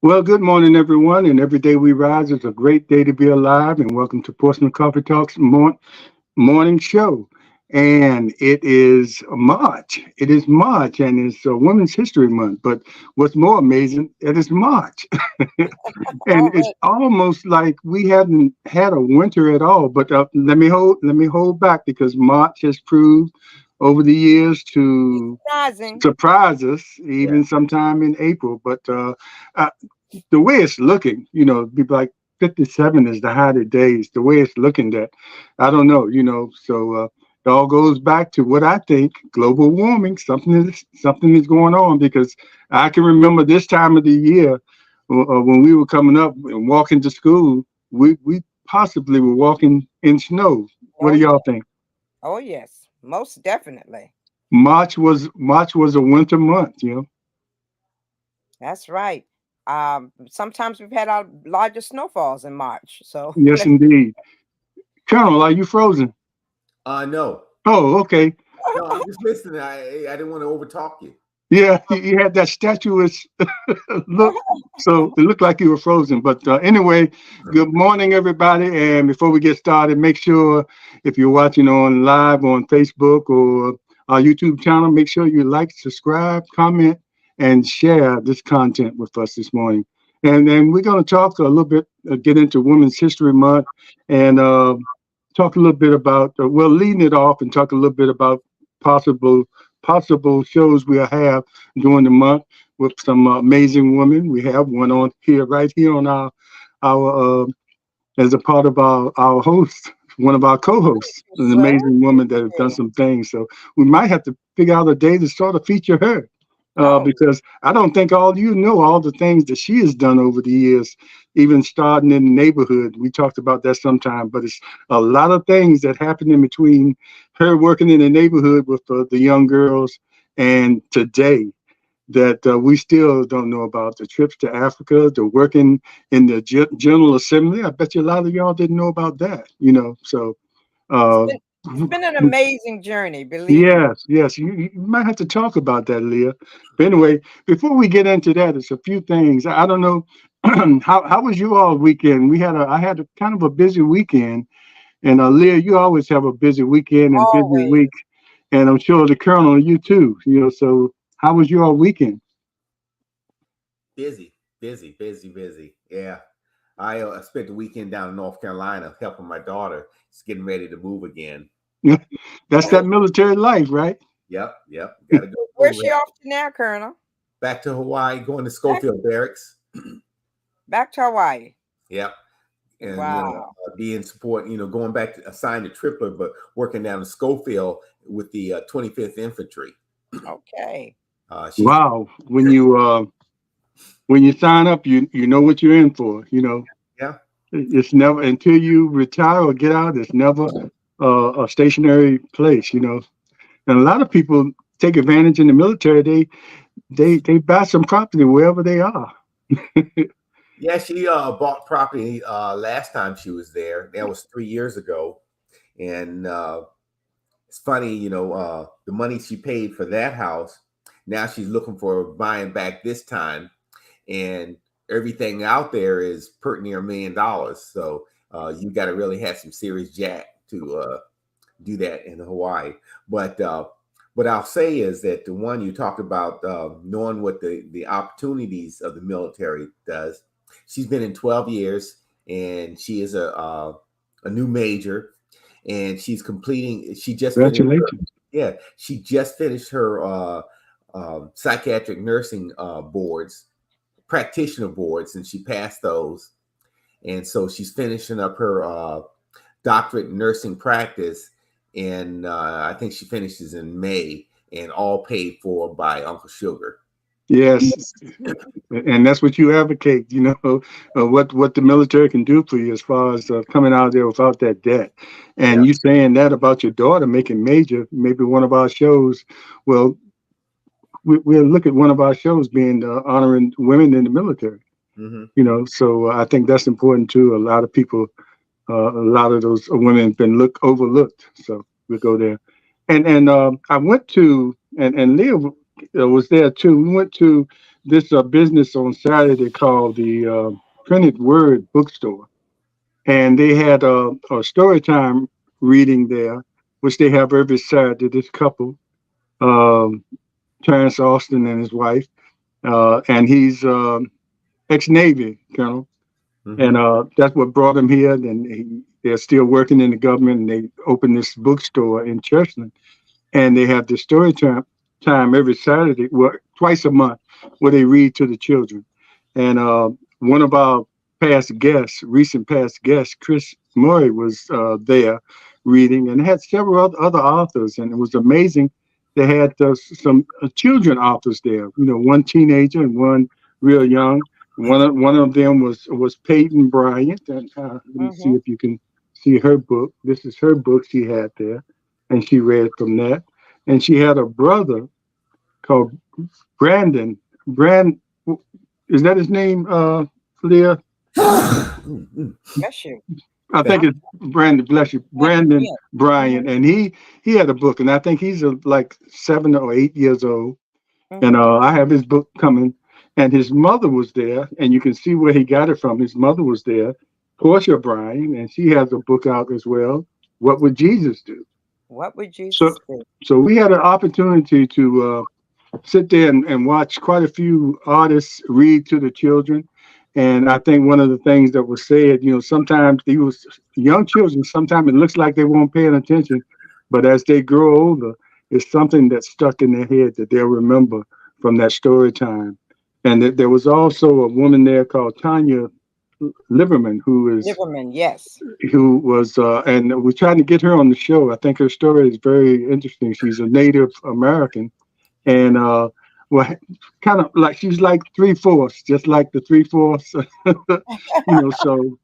Well, good morning, everyone. And every day we rise is a great day to be alive. And welcome to Portsmouth Coffee Talks morning show. And it is March. It is March, and it's Women's History Month. But what's more amazing, it is March. And it's Already. almost like we haven't had a winter at all. But let me hold back because March has proved over the years to Surprising. surprise us, Yeah. even sometime in April. But uh, the way it's looking, be like 57 is the high of days. The way it's looking, that I don't know, So it all goes back to what I think: global warming. Something is going on because I can remember this time of the year when we were coming up and walking to school. We possibly were walking in snow. What Oh do yeah. y'all think? Oh yes. Most definitely. March was a winter month, That's right. Sometimes we've had our largest snowfalls in March. So Yes, indeed. Colonel, are you frozen? No, Oh, okay. no, I'm just listening. I didn't want to overtalk you. Yeah, you had that statuous look, so it looked like you were frozen. But anyway, good morning, everybody. And before we get started, make sure if you're watching on live on Facebook or our YouTube channel, make sure you like, subscribe, comment, and share this content with us this morning. And then we're going to talk a little bit, get into Women's History Month, and talk a little bit about, leading it off and talk a little bit about possible shows we'll have during the month with some amazing women. We have one on here, right here on our as a part of our host, one of our co-hosts, an well, amazing woman that has done some things. So we might have to figure out a day to sort of feature her. oh, Because I don't think all you know all the things that she has done over the years, even starting in the neighborhood. We talked about that sometime, but it's a lot of things that happened in between her working in the neighborhood with the young girls and today that we still don't know about: the trips to Africa, the working in the General Assembly. I bet you a lot of y'all didn't know about that, So, it's uh, been it's been an amazing journey, believe me. yes, yes, you might have to talk about that, Leah. But anyway, before we get into that, it's a few things. I don't know how was you all weekend? I had a kind of a busy weekend, and Leah, you always have a busy weekend and busy Always. week, and I'm sure the Colonel, you too. So how was your weekend? Busy, busy, busy, busy. Yeah. I spent the weekend down in North Carolina helping my daughter. She's getting ready to move again. That's that military life, right? Yep, yep. Got to go Where's through she it. off to now, Colonel? Back to Hawaii, going to Back, Schofield Barracks. back to Hawaii. Yep. And Wow. be in support. Going back to assigned to Tripler, but working down in Schofield with the 25th Infantry. Okay. She's Wow. When you sign up, you know what you're in for. yeah. It's never until you retire or get out. It's never a stationary place. And a lot of people take advantage in the military. They buy some property wherever they are. Yeah, she bought property last time she was there. That was 3 years ago, and it's funny, the money she paid for that house. Now she's looking for buying back this time, and everything out there is pretty near $1 million. So you got to really have some serious jack to do that in Hawaii. But what I'll say is that the one you talked about, knowing what the opportunities of the military does. She's been in 12 years, and she is a new major, and she's completing. She just finished. Congratulations. Yeah, she just finished her psychiatric nursing boards, practitioner boards, and she passed those. And so she's finishing up her doctorate in nursing practice, and I think she finishes in May, and all paid for by Uncle Sugar. Yes, and that's what you advocate. What the military can do for you as far as coming out there without that debt. And Yeah. you saying that about your daughter making major, maybe one of our shows. Well, we'll look at one of our shows being honoring women in the military. Mm-hmm. So I think that's important too. A lot of people, a lot of those women have been overlooked. So we'll go there. And I went to and Leah was there too. We went to this business on Saturday called the Printed Word Bookstore, and they had a story time reading there, which they have every Saturday. This couple, um, Terrence Austin and his wife, and he's ex-Navy colonel, and Mm-hmm. that's what brought him here. And they're still working in the government, and they opened this bookstore in Churchland, and they have the time every Saturday, well, twice a month, where they read to the children. And one of our past guests, recent past guests, Chris Murray, was there reading, and had several other authors, and it was amazing. They had some children authors there. You know, one teenager and one real young. One of them was Peyton Bryant, and let me see Mm-hmm. if you can see her book. This is her book she had there, and she read from that. And she had a brother called Brandon. Is that his name, Leah? Mm-hmm. Bless you. I think it's Brandon. Bless you, Brandon, Brandon yeah. Bryant, Mm-hmm. and he had a book, and I think he's like 7 or 8 years old. And Mm-hmm. I have his book coming, and his mother was there, and you can see where he got it from. His mother was there, Portia Bryant, and she has a book out as well. What would Jesus do? What would So, Jesus do? so we had an opportunity to sit there and watch quite a few artists read to the children. And I think one of the things that was said, sometimes these young children, sometimes it looks like they weren't paying attention, but as they grow older, it's something that's stuck in their head that they'll remember from that story time. And there was also a woman there called Tanya Liverman, Liverman, yes. who was, and we're trying to get her on the show. I think her story is very interesting. She's a Native American, and well, kind of like she's like three-fourths, just like the three-fourths. So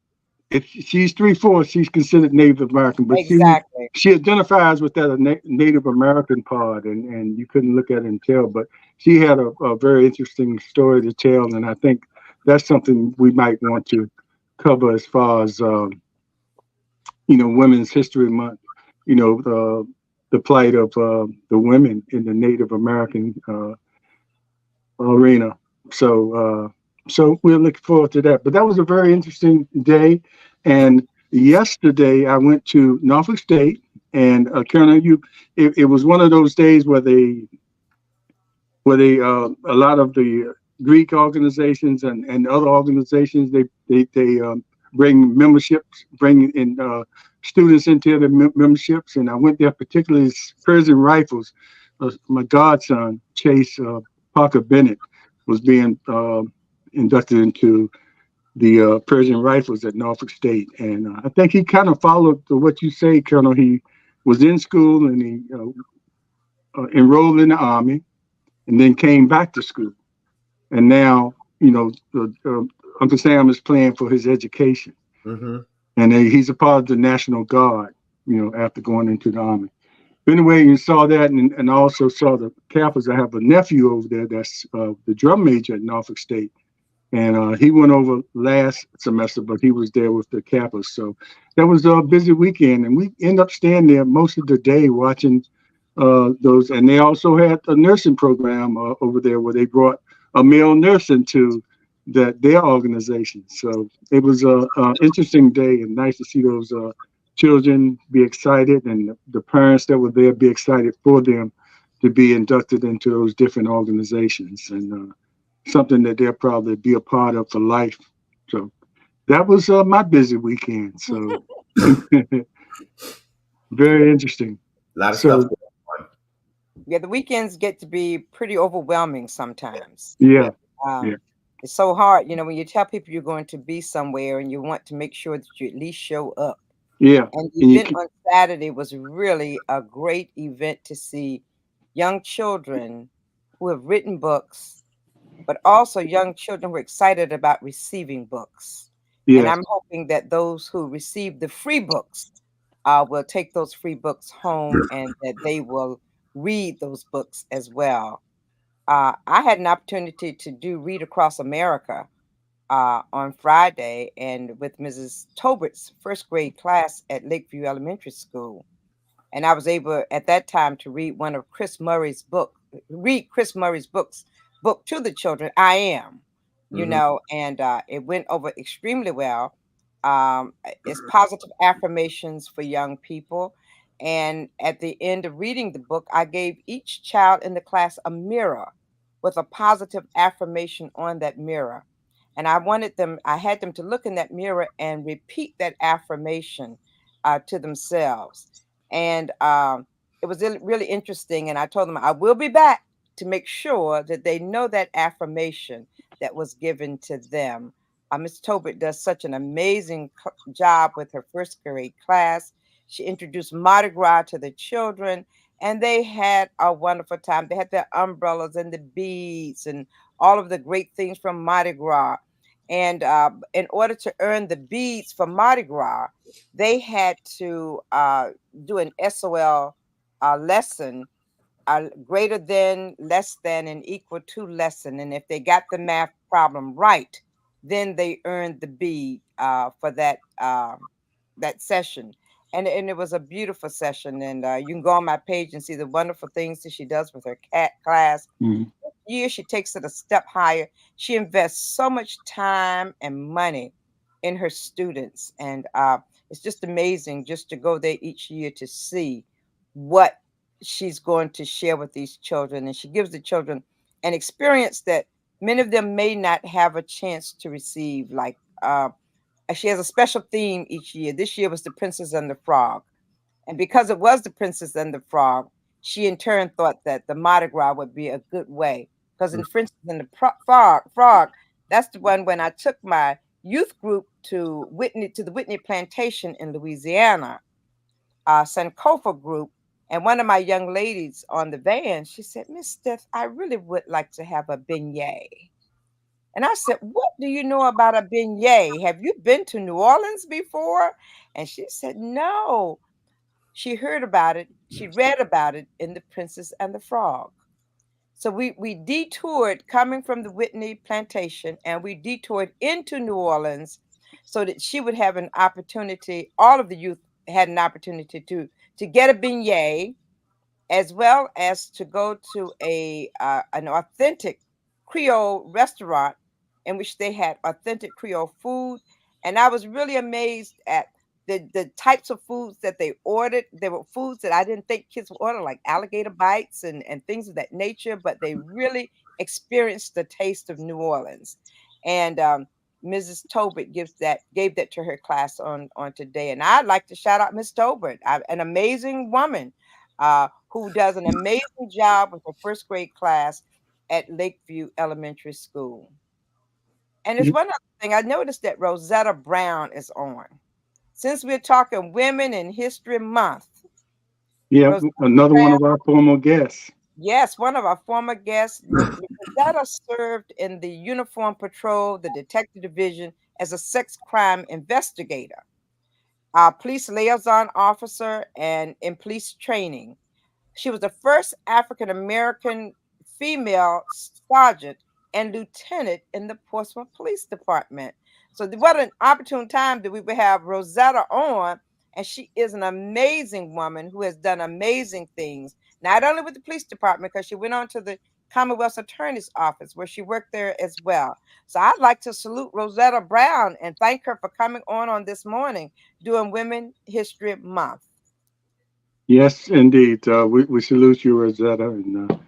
if she's three-fourths, she's considered Native American, but Exactly. she identifies with that Native American part, and you couldn't look at it and tell. But she had a very interesting story to tell, and I think that's something we might want to cover as far as Women's History Month. The plight of the women in the Native American arena. So we're looking forward to that. But that was a very interesting day. And yesterday I went to Norfolk State, and Colonel, it was one of those days where they a lot of the Greek organizations and other organizations they bring memberships, bring in students into the memberships, and I went there particularly Persian Rifles. My godson Chase Parker Bennett was being inducted into the Persian Rifles at Norfolk State, and I think he kind of followed what you say, Colonel. He was in school and he enrolled in the Army and then came back to school. And now, Uncle Sam is playing for his education. Mm-hmm. And he's a part of the National Guard, after going into the Army. Anyway, you saw that and also saw the Kappas. I have a nephew over there that's the drum major at Norfolk State. And he went over last semester, but he was there with the Kappas. So that was a busy weekend. And we end up staying there most of the day watching those. And they also had a nursing program over there where they brought a male nurse into their organization. So it was a interesting day and nice to see those children be excited and the parents that were there be excited for them to be inducted into those different organizations, and something that they'll probably be a part of for life. So that was my busy weekend. So very interesting. A lot of stuff So going on. Yeah, the weekends get to be pretty overwhelming sometimes. Yeah. yeah, yeah, Um, it's so hard, when you tell people you're going to be somewhere and you want to make sure that you at least show up. yeah. And the And you event keep, on Saturday was really a great event to see young children who have written books, but also young children who are excited about receiving books. And yes, I'm hoping that those who receive the free books will take those free books home and that they will read those books as well. I had an opportunity to do Read Across America on Friday and with Mrs. Tobert's first grade class at Lakeview Elementary School. And I was able at that time to read Chris Murray's books book to the children. I am, Mhm. and it went over extremely well. It's positive affirmations for young people. And at the end of reading the book, I gave each child in the class a mirror with a positive affirmation on that mirror. And I had them to look in that mirror and repeat that affirmation to themselves. And it was really interesting. And I told them I will be back to make sure that they know that affirmation that was given to them. Ms. Tobit does such an amazing job with her first grade class. She introduced Mardi Gras to the children, and they had a wonderful time. They had their umbrellas and the beads and all of the great things from Mardi Gras. And in order to earn the beads for Mardi Gras, they had to do an SOL lesson, greater than, less than, and equal to lesson. And if they got the math problem right, then they earned the B for that session. And it was a beautiful session. And you can go on my page and see the wonderful things that she does with her cat class. Mhm. Year she takes it a step higher. She invests so much time and money in her students, and it's just amazing just to go there each year to see what she's going to share with these children. And she gives the children an experience that many of them may not have a chance to receive. Like she has a special theme each year. This year was the Princess and the Frog. And because it was the Princess and the Frog, she in turn thought that the Mardi Gras would be a good way. Because in Princess and the Frog, that's the one when I took my youth group to the Whitney Plantation in Louisiana, Sankofa group, and one of my young ladies on the van, she said, Miss Steph, I really would like to have a beignet. And I said, what do you know about a beignet? Have you been to New Orleans before? And she said, no. She heard about it, she read about it in The Princess and the Frog. So we detoured coming from the Whitney plantation, and we detoured into New Orleans so that she would have an opportunity, all of the youth had an opportunity to get a beignet, as well as to go to an authentic Creole restaurant in which they had authentic Creole food. And I was really amazed at the types of foods that they ordered. There were foods that I didn't think kids would order, like alligator bites and things of that nature, but they really experienced the taste of New Orleans. And Mrs. Tobit gave that to her class on today. And I'd like to shout out Miss Tobit, an amazing woman who does an amazing job with her first grade class at Lakeview Elementary School. And there's one other thing. I noticed that Rosetta Brown is on. Since we're talking Women in History Month, Yeah, Rosetta another one Brown, of our former guests. yes, one of our former guests, Rosetta served in the Uniform Patrol, the Detective Division, as a sex crime investigator, police liaison officer, and in police training. She was the first African American female sergeant and lieutenant in the Portsmouth Police Department. So, what an opportune time that we would have Rosetta on. And she is an amazing woman who has done amazing things, not only with the police department, because she went on to the Commonwealth Attorney's Office where she worked there as well. So, I'd like to salute Rosetta Brown and thank her for coming on this morning during Women History Month. Yes, indeed. We salute you, Rosetta, and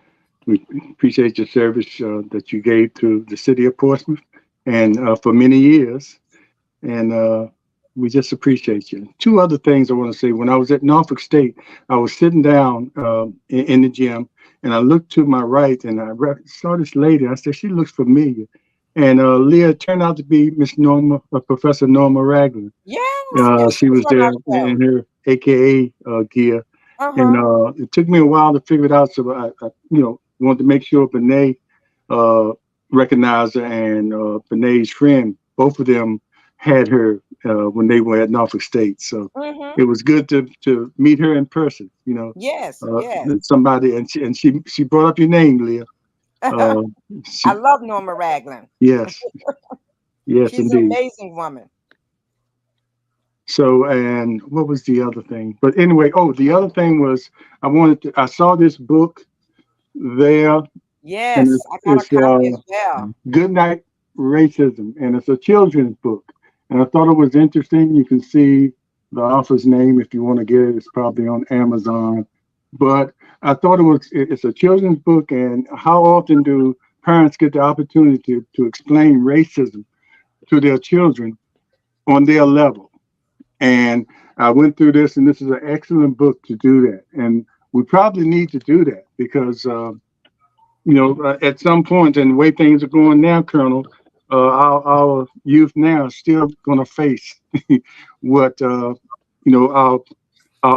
we appreciate your service that you gave to the city of Portsmouth and for many years. And we just appreciate you. Two other things I want to say. When I was at Norfolk State, I was sitting down in the gym, and I looked to my right, and I saw this lady. I said, she looks familiar. And Leah turned out to be Miss Norma, Professor Norma Ragland. Yes, yes, she She was was on our there show. in her AKA gear, and Uh-huh. it took me a while to figure it out. So I wanted to make sure Benet uh, recognized her, and Benet's friend, both of them had her when they were at Norfolk State. So Mm-hmm. it was good to meet her in person. Yes, yes. Somebody, and she brought up your name, Leah. Uh, I she love Norma Ragland. yes, yes, She's an indeed. amazing woman. So, and what was the other thing? But anyway, oh, the other thing was I saw this book there, And Yes, I got a copy as well. Good Night Racism, and it's a children's book. And I thought it was interesting. You can see the author's name if you want to get it. It's probably on Amazon. But I thought it's a children's book, and how often do parents get the opportunity to explain racism to their children on their level? And I went through this, and this is an excellent book to do that. And we probably need to do that because at some point, and the way things are going now, Colonel, our youth now is still going to face what our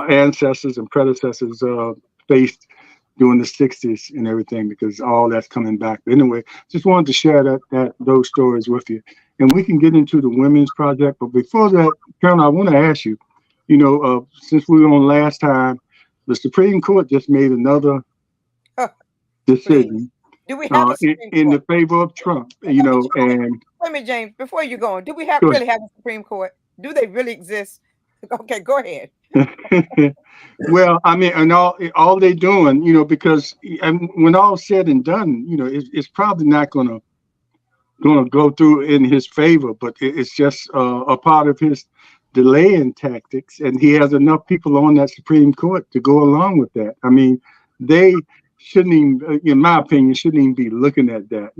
ancestors and predecessors faced during the '60s and everything, because all that's coming back. But anyway, just wanted to share those stories with you, and we can get into the women's project. But before that, Colonel, I want to ask you, since we were on last time, the Supreme Court just made another Please. decision Do we have a Supreme in Court? the favor of Trump, Wait a minute, and wait a minute, James. Before you go on, do we go really have a Supreme Court? Do they really exist? Okay, go ahead. ahead. Well, I mean, and all they doing, because and when all said and done, it's probably not gonna go through in his favor, but it's just a part of his delaying tactics, and he has enough people on that Supreme Court to go along with that. I mean, they shouldn't even, in my opinion, shouldn't even be looking at that.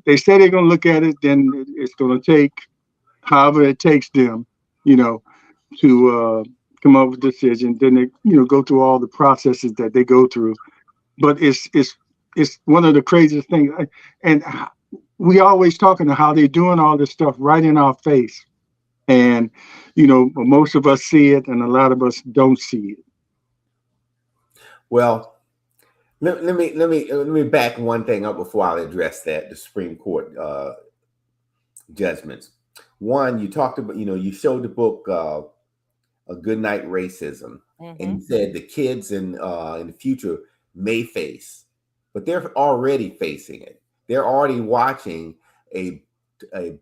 They say they're gonna look at it, then it's gonna take however it takes them, you know, to come up with a decision. Then they, go through all the processes that they go through. But it's one of the craziest things. And we always talking to how they're doing all this stuff right in our face, and most of us see it, and a lot of us don't see it. Well, let me back one thing up before I address that the Supreme Court judgments. One, you talked about, you showed the book A Good Night Racism, and you said the kids in the future may face, but they're already facing it. They're already watching a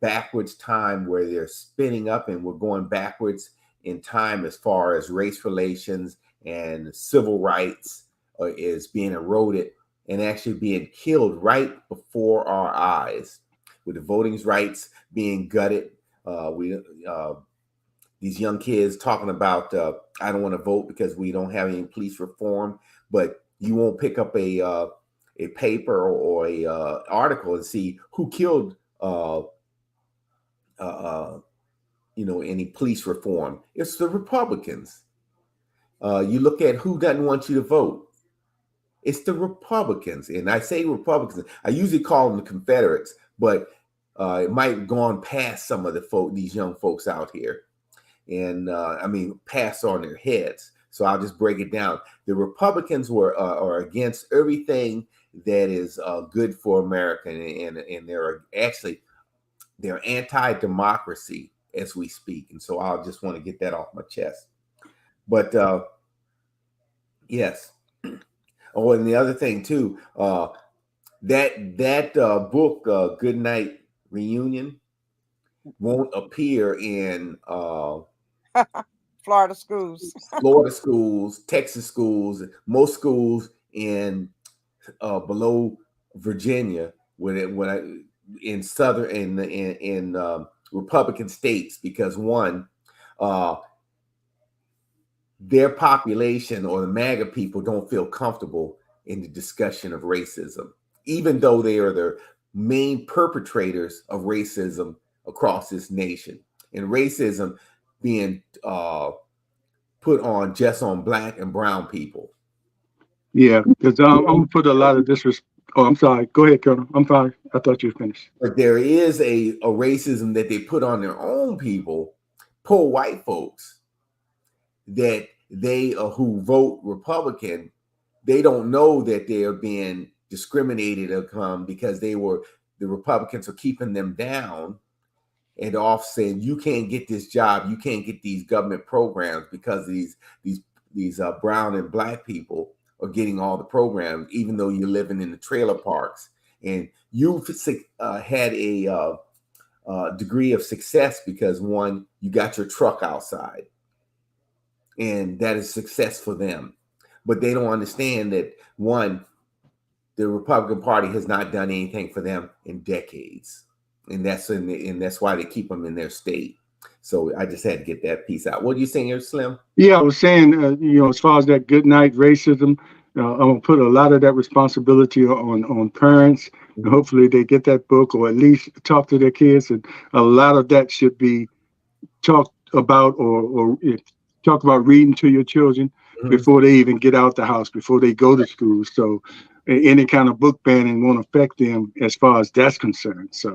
backwards time where they're spinning up, and we're going backwards in time as far as race relations and civil rights is being eroded and actually being killed right before our eyes, with the voting rights being gutted. These young kids talking about I don't want to vote because we don't have any police reform, but you won't pick up a paper or a article and see who killed any police reform. It's the Republicans. You look at who doesn't want you to vote. It's the Republicans, and I say Republicans. I usually call them the Confederates, but it might have gone past some of these young folks out here, and pass on their heads. So I'll just break it down. The Republicans are against everything that is good for America, and they're anti-democracy as we speak. And so I'll just want to get that off my chest. But yes. Oh, and the other thing too, that book, Good Night Reunion, won't appear in Florida schools, Texas schools, most schools in below Virginia, in southern in Republican states, because one, their population or the MAGA people don't feel comfortable in the discussion of racism, even though they are the main perpetrators of racism across this nation, and racism being put on just on Black and brown people. Yeah, because I'm gonna put a lot of disrespect. Oh, I'm sorry. Go ahead, Colonel. I'm sorry. I thought you were finished. But there is a racism that they put on their own people, poor white folks, that they who vote Republican, they don't know that they are being discriminated upon because the Republicans are keeping them down and off, saying you can't get this job, you can't get these government programs because these brown and Black people are getting all the programs, even though you're living in the trailer parks and you've had a degree of success because one, you got your truck outside, and that is success for them. But they don't understand that one, the Republican Party has not done anything for them in decades, and that's why they keep them in their state. So I just had to get that piece out. What are you saying here, Slim? Yeah, I was saying, as far as that good night racism, I'm gonna put a lot of that responsibility on parents, and Mhm. hopefully they get that book or at least talk to their kids, and a lot of that should be talked about or talk about reading to your children Mhm. before they even get out the house, before they go to school. So any kind of book banning won't affect them as far as that's concerned. So,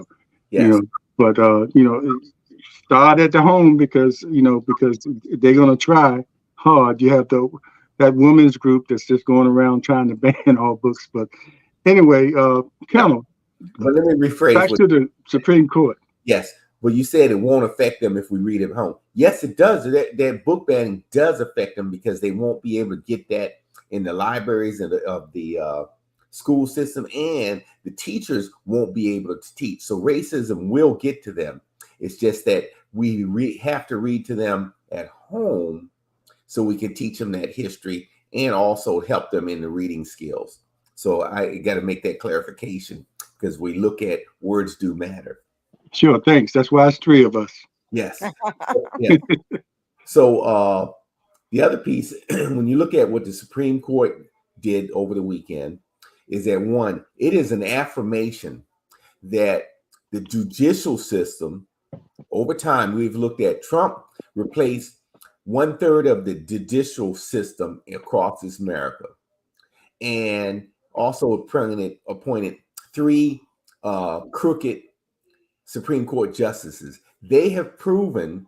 you Yes. know, but start at the home because they're gonna try hard. You have that women's group that's just going around trying to ban all books. But anyway, Yep. Colonel, But let me rephrase back what. to the Supreme Court. Yes, but you said it won't affect them if we read at home. Yes, it does. That book banning does affect them because they won't be able to get that in the libraries of the school system, and the teachers won't be able to teach. So racism will get to them. It's just that we have to read to them at home so we can teach them that history and also help them in the reading skills. So I got to make that clarification because we look at words do matter. Sure, thanks. That's why it's three of us. Yes. Yeah. So the other piece, when you look at what the Supreme Court did over the weekend, is that one, it is an affirmation that the judicial system, over time, we've looked at Trump replaced 1/3 of the judicial system across this America, and also appointed three crooked Supreme Court justices. They have proven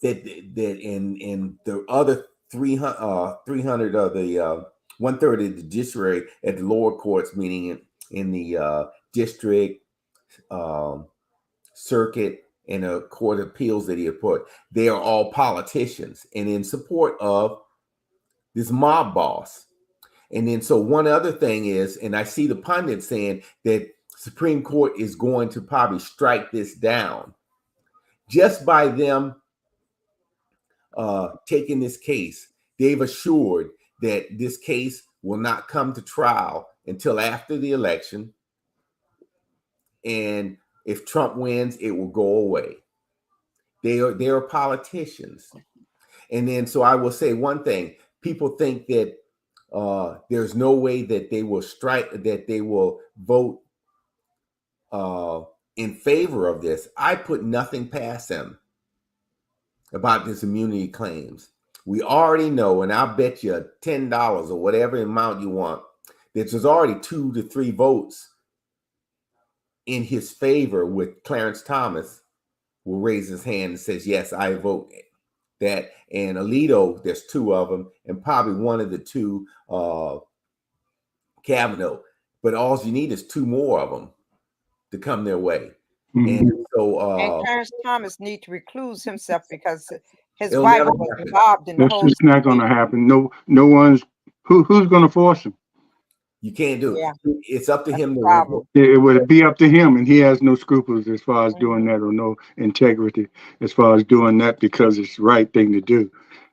that in the other 300 of the 1/3 of the judiciary at the lower courts, meaning in the district, um, circuit, and a court of appeals that he had put, they are all politicians and in support of this mob boss. And then so one other thing is, and I see the pundits saying that Supreme Court is going to probably strike this down just by them taking this case. They've assured that this case will not come to trial until after the election. And if Trump wins, it will go away. They are politicians. And then so I will say one thing. People think that there's no way that they will vote in favor of this. I put nothing past them about this immunity claims. We already know, and I'll bet you $10 or whatever amount you want, that there's already 2 to 3 votes in his favor. With Clarence Thomas will raise his hand and says, yes, I vote that. And Alito, there's 2 of them, and probably one of the 2, Kavanaugh. But all you need is 2 more of them to come their way. Mhm. And so And Clarence Thomas need to recluse himself because his it'll wife never was happen. involved in the That's whole just not going to situation. happen. No one's who's going to force him. You can't do Yeah, it. It's up to that's him the to. problem. It would be up to him, and he has no scruples as far as doing Mhm. that, or no integrity as far as doing that because it's the right thing to do.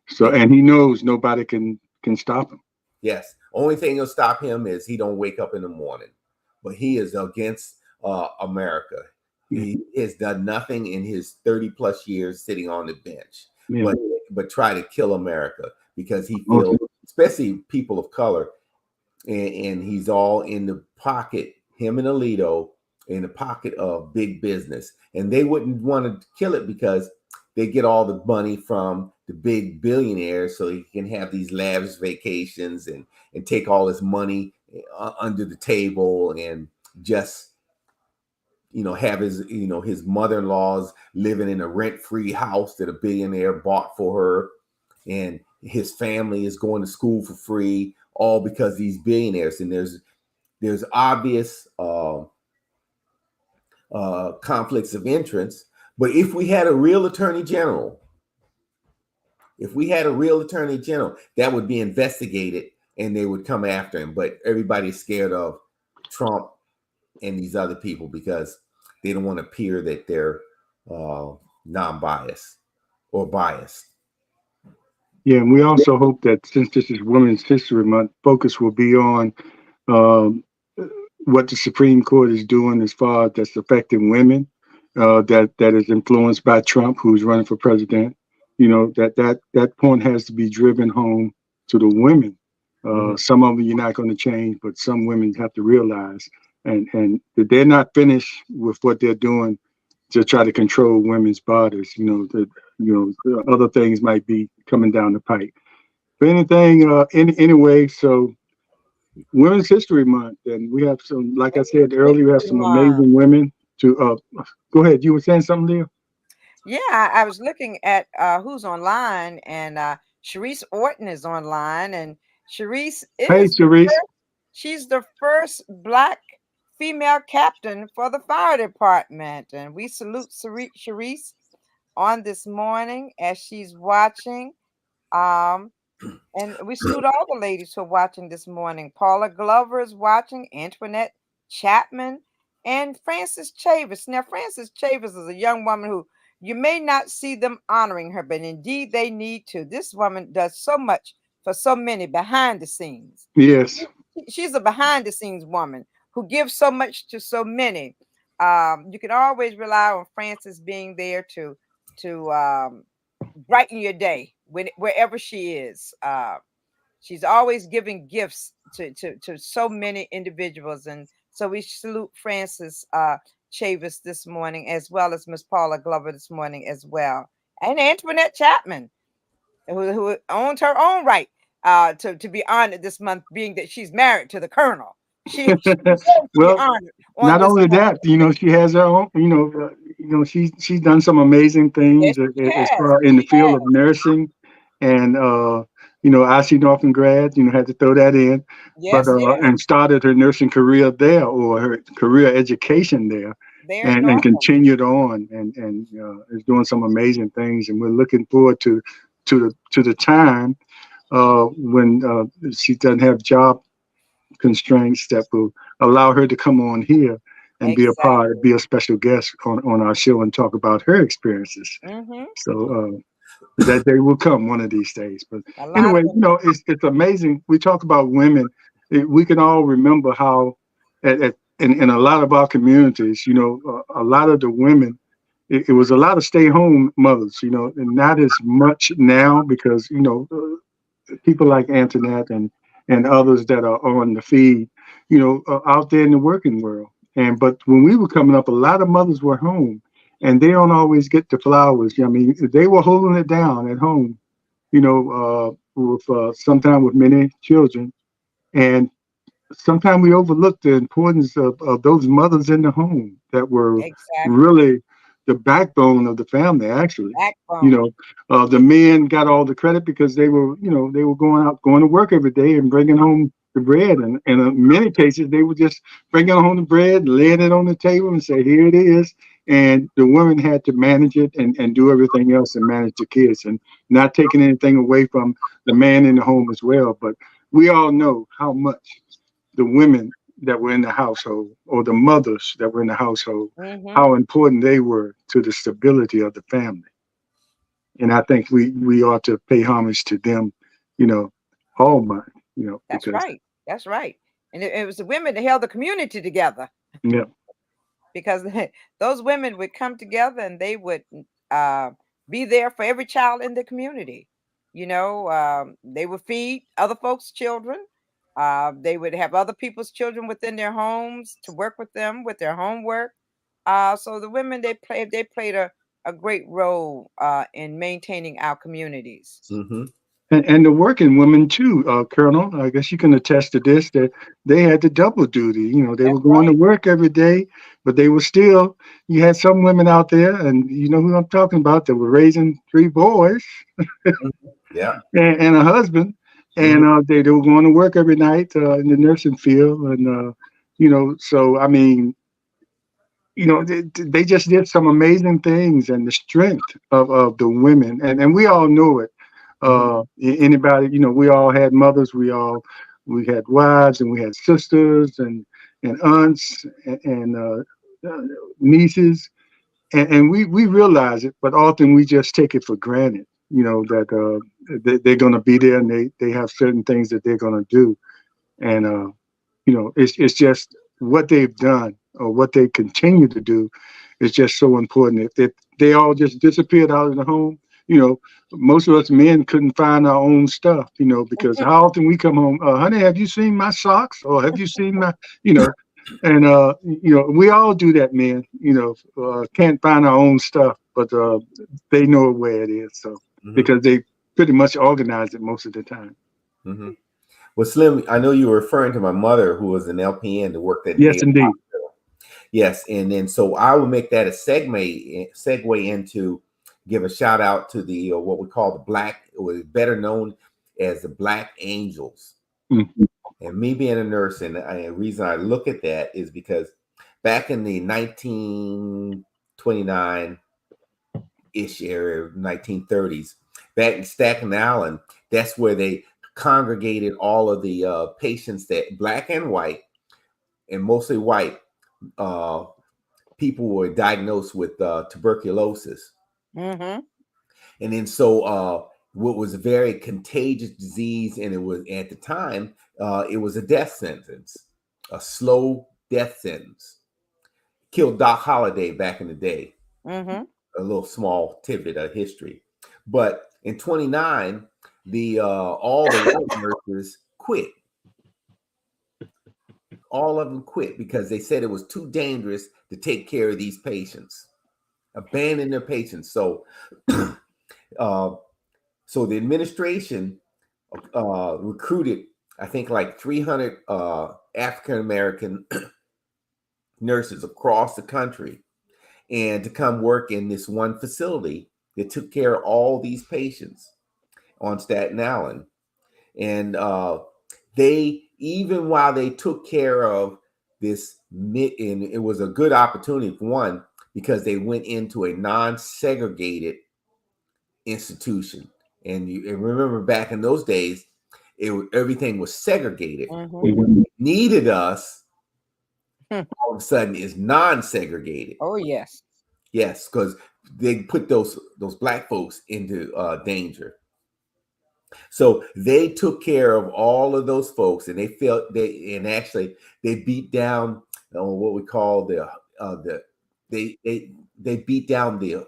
So, Yeah. and he knows nobody can stop him. Yes. Only thing that'll stop him is he don't wake up in the morning. But he is against America. Yeah. He has done nothing in his 30 plus years sitting on the bench, Yeah. but try to kill America because he Okay. feels, especially people of color, and he's all in the pocket, him and Alito, in the pocket of big business. And they wouldn't want to kill it because they get all the money from the big billionaires, so he can have these lavish vacations and take all his money under the table and just have his mother-in-law's living in a rent-free house that a billionaire bought for her, and his family is going to school for free, all because these billionaires. And there's obvious conflicts of interest. But if we had a real attorney general, that would be investigated and they would come after him. But everybody's scared of Trump and these other people because they don't want to appear that they're non-biased or biased. Yeah, and we also hope that since this is Women's History Month, focus will be on um, what the Supreme Court is doing as far as that's affecting women, that is influenced by Trump, who's running for president. That point has to be driven home to the women. Mhm. Some of them you're not going to change, but some women have to realize and that they're not finished with what they're doing to try to control women's bodies. Other things might be coming down the pike. But anything, anyway, so Women's History Month, and we have some, like I said earlier, we have some amazing women to. Go ahead. You were saying something, Leah? Yeah, I was looking at who's online, and Sharice Orton is online, and Sharice Hey, is Sharice. she's the first Black female captain for the fire department, and we salute Sharice on this morning as she's watching. Um, and we salute all the ladies who are watching this morning. Paula Glover is watching, Antoinette Chapman, and Frances Chavis. Now, Frances Chavis is a young woman who you may not see them honoring her, but indeed they need to. This woman does so much for so many behind the scenes. Yes. She's a behind the scenes woman who gives so much to so many. You can always rely on Frances being there to brighten your day wherever she is. She's always giving gifts to so many individuals. And so we salute Frances Chavis this morning, as well as Miss Paula Glover this morning as well. And Antoinette Chapman, who owns her own right to be honored this month, being that she's married to the Colonel. She deserves to be Well, honored on not this only morning. that, she has her own. She's done some amazing Yes, things she as has. far in the She field has. of nursing, and IC Northern grad. Had to throw that in, but Yes, yes. and started her nursing career there, or her career education there, There in and Norfolk. continued on, and is doing some amazing things, and we're looking forward to the time when she doesn't have job constraints that will allow her to come on here and Exactly. be a special guest on our show and talk about her experiences. Mm-hmm. So that day will come one of these days. But A lot of anyway, them. it's amazing. We talk about women. We can all remember how in a lot of our communities, a lot of the women, it was a lot of stay home mothers, and not as much now because, people like Antoinette and others that are on the feed, out there in the working world. But when we were coming up, a lot of mothers were home, and they don't always get the flowers. I mean, they were holding it down at home, with sometimes with many children, and sometimes we overlook the importance of those mothers in the home that were Exactly. really the backbone of the family, actually. You Backbone. know, the men got all the credit because they were going to work every day and bringing home the bread. And in many cases, they were just bringing home the bread, laying it on the table and say, here it is. And the women had to manage it and do everything else and manage the kids and not taking anything away from the man in the home as well. But we all know how much the women that were in the household or the mothers that were in the household, Mm-hmm. how important they were to the stability of the family. And I think we ought to pay homage to them, you know, all month, That's because right. That's right. And it was the women that held the community together, yeah, because those women would come together and they would uh, be there for every child in the community. They would feed other folks' children. They would have other people's children within their homes to work with them with their homework. So the women they played a great role in maintaining our communities. Mm-hmm. and the working women too, Colonel. I guess you can attest to this that they had the double duty. They That's were going to right. work every day, but they were still. You had some women out there, and you know who I'm talking about, that were raising three boys Mm-hmm. Yeah. and a husband, and Mm-hmm. they were going to work every night in the nursing field, and so I mean, they just did some amazing things, and the strength of the women, and we all know it. Mm-hmm. Anybody, we all had mothers, we had wives, and we had sisters and aunts and nieces, and we realize it, but often we just take it for granted. That they're going to be there, and they have certain things that they're going to do, and It's just what they've done or what they continue to do is just so important. If they all just disappeared out of the home, you know, most of us men couldn't find our own stuff, because how often we come home, honey, have you seen my socks? Or have you seen my, you know, and we all do that, men. Can't find our own stuff, but they know where it is. So Hmm. because they pretty much organize it most of the time. Hmm. Well, Slim, I know you were referring to my mother, who was an LPN that worked at Yes, Mayo. indeed. Yes, and then so I will make that a segue into give a shout out to the what we call the Black, or better known as the Black Angels. Mhm. And me being a nurse, and the reason I look at that is because back in the 1929 ish area, 1930s, back in Staten Island, that's where they congregated all of the patients, that Black and white, and mostly white uh, people were diagnosed with tuberculosis. Mm-hmm. And then what was a very contagious disease, and it was at the time, it was a death sentence, a slow death sentence. Killed Doc Holliday back in the day. Mm-hmm. A little small tidbit of history. But in 29, the all the white nurses quit. All of them quit because they said it was too dangerous to take care of these patients, abandon their patients. So, uh, so the administration recruited, I think, like 300 African American nurses across the country, and to come work in this one facility that took care of all these patients on Staten Island. And they, even while they took care of this, and it was a good opportunity for one, because they went into a non-segregated institution. And remember, back in those days, everything was segregated. Mm-hmm. But when they needed us, all of a sudden is non-segregated. Oh, yes. Yes, because they put those Black folks into danger. So they took care of all of those folks, and actually they beat down what we call they beat down the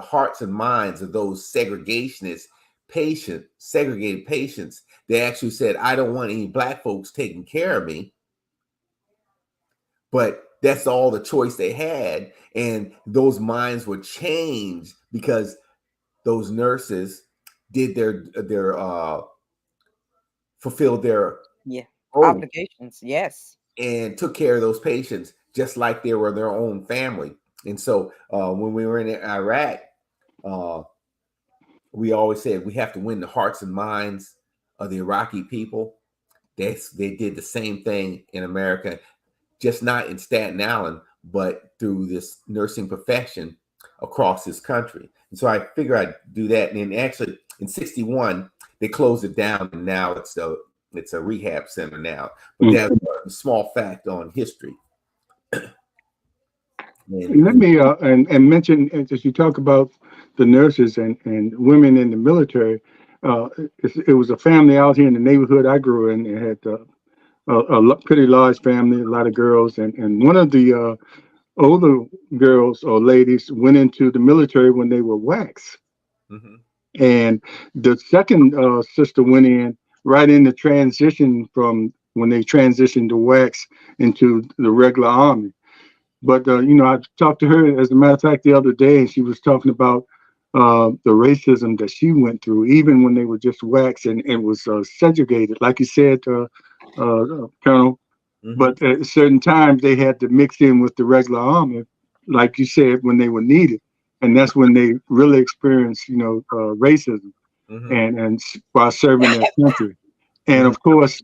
hearts and minds of those segregated patients. They actually said, I don't want any Black folks taking care of me. But that's all the choice they had. And those minds were changed because those nurses did their fulfilled their Yeah. oath Obligations. Yes. and took care of those patients just like they were their own family. And so when we were in Iraq, uh, we always said we have to win the hearts and minds of the Iraqi people. They did the same thing in America, just not in Staten Island, but through this nursing profession across this country. And so I figured I'd do that. And then actually in 61, they closed it down, and now it's a rehab center now. But Mm. that's a small fact on history. Let me and mention, as you talk about the nurses and women in the military. It was a family out here in the neighborhood I grew in. It had pretty large family, a lot of girls, and one of the older girls or ladies went into the military when they were wax, Mm-hmm. and the second sister went in right in the transition from when they transitioned to wax into the regular army. But I talked to her, as a matter of fact, the other day, and she was talking about the racism that she went through, even when they were just wax, and was segregated, like you said, Colonel. Mm-hmm. But at certain times, they had to mix in with the regular army, like you said, when they were needed, and that's when they really experienced, racism, Mm-hmm. and while serving their country. And Mm-hmm. of course,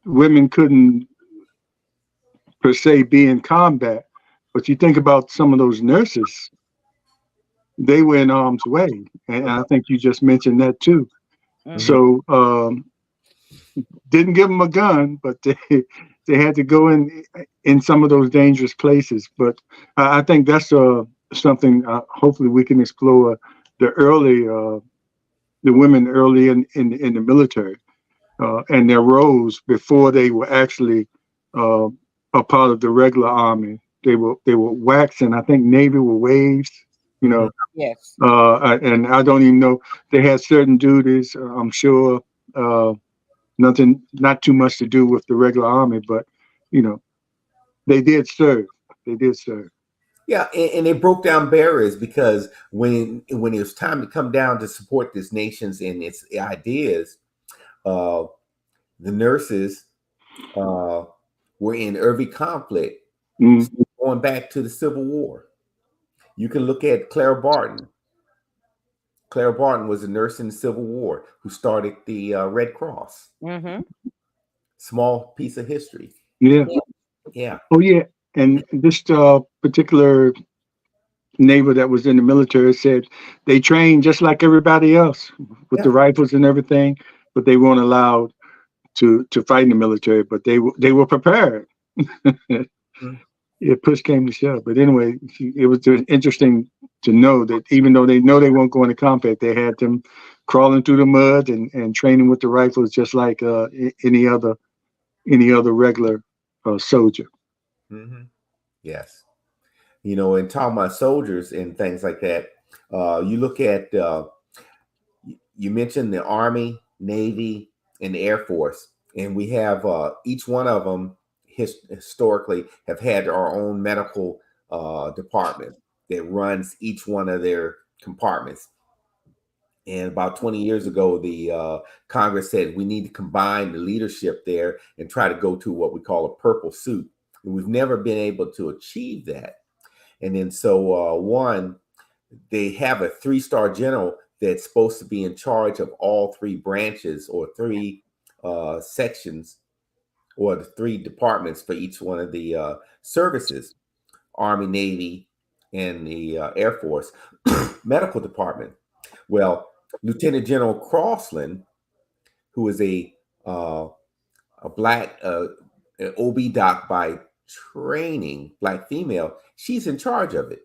women couldn't per se be in combat. But you think about some of those nurses, they were in harm's way. And I think you just mentioned that too. Mm-hmm. So didn't give them a gun, but they had to go in some of those dangerous places. But I think that's something hopefully we can explore the women early in the military and their roles before they were actually uh, a part of the regular army. They were waxing. I think Navy were waves. You Mhm. know, Yes. and I don't even know. They had certain duties. I'm sure not too much to do with the regular army, but you know, they did serve. They did serve. Yeah, and they broke down barriers because when it was time to come down to support this nation's and its ideas, uh, the nurses uh, were in every conflict, Mm, going back to the Civil War. You can look at Clara Barton. Clara Barton was a nurse in the Civil War who started the Red Cross. Mm-hmm. Small piece of history. yeah. Yeah. Oh yeah. And this particular neighbor that was in the military said they trained just like everybody else with the Yeah. rifles and everything, but they weren't allowed to fight in the military. But they were prepared. Mm. If push came to shove. But anyway, it was just interesting to know that even though they know they won't go into combat, they had them crawling through the mud and training with the rifles just like any other regular soldier. Hmm. Yes. And talking about soldiers and things like that, you look at, you mentioned the Army, Navy, and the Air Force, and we have each one of them historically have had our own medical department that runs each one of their compartments. And about 20 years ago, the Congress said we need to combine the leadership there and try to go to what we call a purple suit. And we've never been able to achieve that. And then so one, they have a three-star general that's supposed to be in charge of all three branches or three sections or the three departments for each one of the services: Army, Navy, and the Air Force medical department. Well, Lieutenant General Crossland, who is uh, a black OB doc by training, black female, she's in charge of it.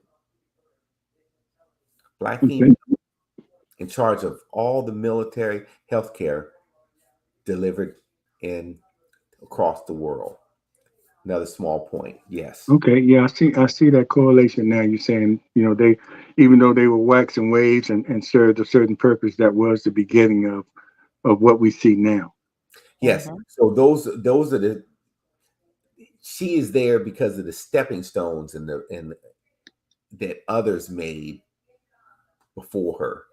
Black female Okay. in charge of all the military health care delivered in across the world. Another small point. Yes. Okay. Yeah, I see that correlation now. You're saying, they, even though they were waxing waves and served a certain purpose, that was the beginning of what we see now. Yes. Mm-hmm. So those are the she is there because of the stepping stones and that others made before her.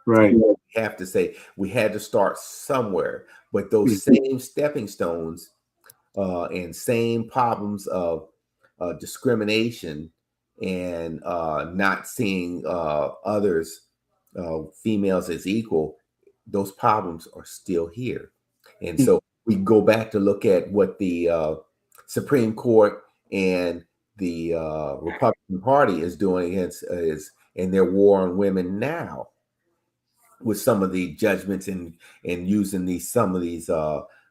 And Right. we have to say we had to start somewhere, but those Mm, same stepping stones and same problems of discrimination and not seeing others, females, as equal, those problems are still here. And mm, so we go back to look at what the Supreme Court and the Republican Party is doing against is in their war on women now with some of the judgments and using these some of these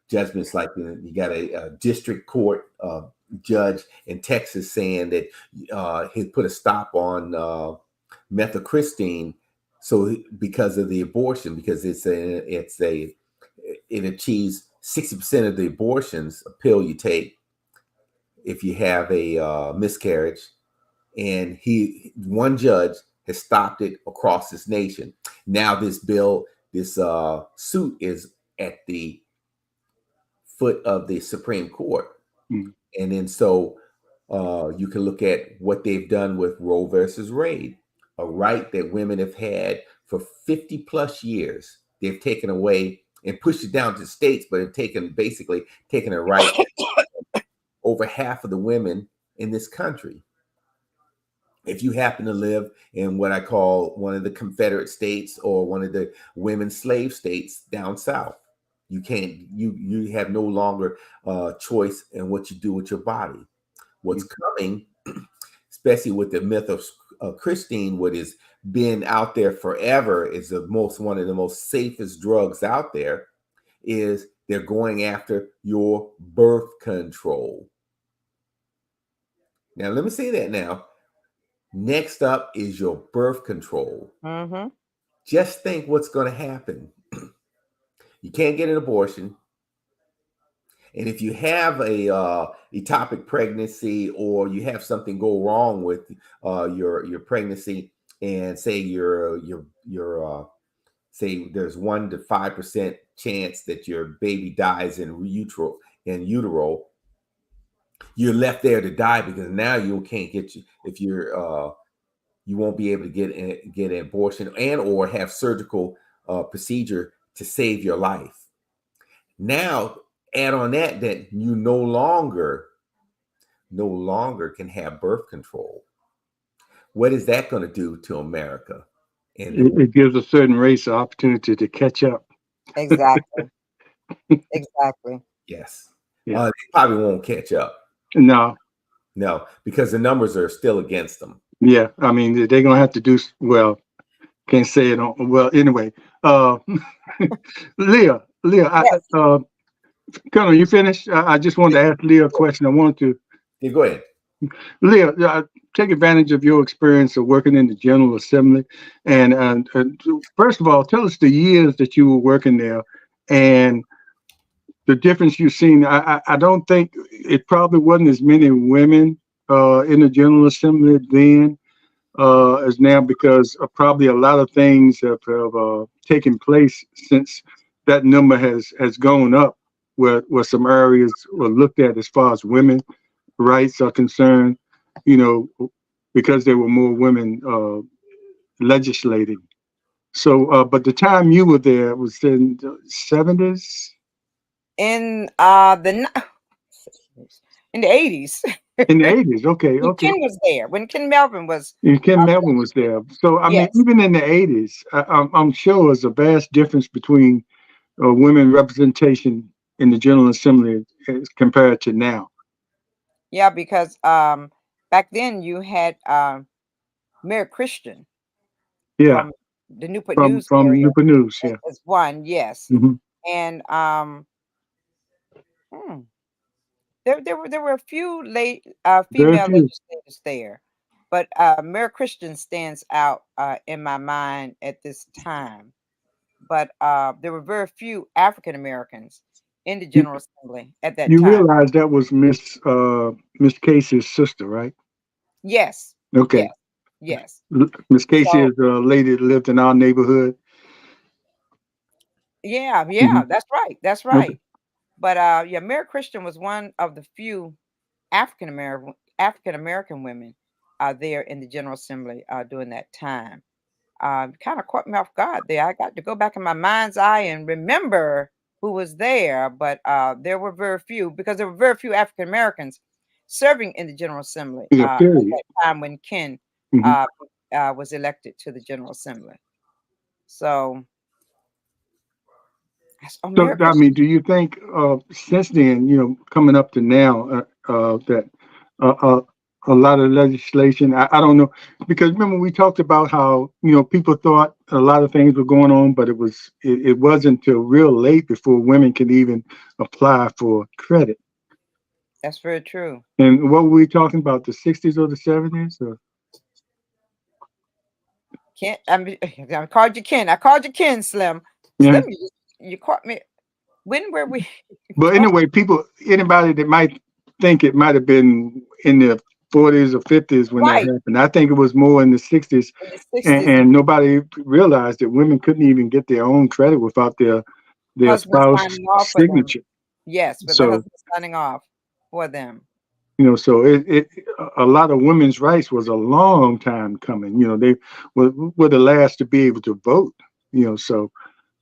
judgments like you got a district court judge in Texas saying that he put a stop on methylchrystalline so because of the abortion because it achieves 60% of the abortions a pill you take if you have a miscarriage and one judge has stopped it across this nation. Now this suit is at the foot of the Supreme Court, mm, and then so you can look at what they've done with Roe versus Wade, a right that women have had for 50 plus years. They've taken away and pushed it down to states, but have basically taken a right over half of the women in this country. If you happen to live in what I call one of the Confederate states or one of the women's slave states down south, you can't you have no longer choice in what you do with your body. What's mm, coming, especially with the myth of Christine, what has been out there forever, is one of the most safest drugs out there. Is they're going after your birth control. Now, let me say that now. Next up is your birth control. Mm-hmm. Just think what's going to happen. You can't get an abortion, And if you have a ectopic pregnancy, or you have something go wrong with your pregnancy, and say say there's 1 to 5% chance that your baby dies in utero, you're left there to die, because now you can't get you if you're you won't be able to get an abortion and or have surgical procedure to save your life. Now add on that you no longer can have birth control. What is that going to do to America? And It gives a certain race an opportunity to catch up. Exactly. Exactly. yes, Yeah. they probably won't catch up. No. No, because the numbers are still against them. Yeah. I mean, they're gonna have to do well. Can't say it on. Well, anyway. Uh, Leah. Yes. Colonel, you finished? I just wanted to ask Leah a question. I wanted to. Yeah, go ahead. Leah, take advantage of your experience of working in the General Assembly, and first of all, tell us the years that you were working there, and the difference you've seen. I don't think it probably wasn't as many women in the General Assembly then as now, because probably a lot of things have taken place since that number has gone up, where some areas were looked at as far as women rights are concerned, you know, because there were more women legislating. So, but the time you were there was in the 70s? In in the 80s. In the 80s. Okay, When okay. Ken was there, when Ken Melvin was And Ken uh, Melvin was there. So, I mean, yes. even in the 80s, I'm sure there's a vast difference between women representation in the General Assembly as compared to now. Yeah, because back then you had Mary Christian Yeah, from the Newport from News from area Newport News. Yeah. as one, yes. Hmm. And hmm, there were a few Very female few. legislators there, but Mary Christian stands out in my mind at this time. But there were very few African Americans in the You, General Assembly at that you time. realize that was Miss Casey's sister, right? Yes, Okay. yes, yes. Miss Casey So is a lady that lived in our neighborhood. yeah, Hmm. yeah, that's right, that's Okay. right. But yeah, Mary Christian was one of the few African American women there in the General Assembly during that time. Kind of caught me off guard there. I got to go back in my mind's eye and remember who was there, but there were very few, because there were very few African Americans serving in the General Assembly Yeah, at period. that time when Ken Hmm. uh, was elected to the General Assembly. So, So, I America's mean, do you think since then, coming up to now, that uh, uh, a lot of legislation, I don't know, because remember we talked about how, people thought a lot of things were going on, but it wasn't until real late before women could even apply for credit. That's very true. And what were we talking about, the 60s or the 70s? Or, Ken, I called you Ken. I called you Ken, Slim. yeah. Slim, you caught me. When were we But talking? anyway, anybody that might think it might have been in the 40s or 50s when that Right happened. I think it was more in the 60s, in the and, 60s. and nobody realized that women couldn't even get their own credit without their Husband spouse signing off for them. signature. Yes, with the So, husband signing off for them. so a lot of women's rights was a long time coming. They were the last to be able to vote. So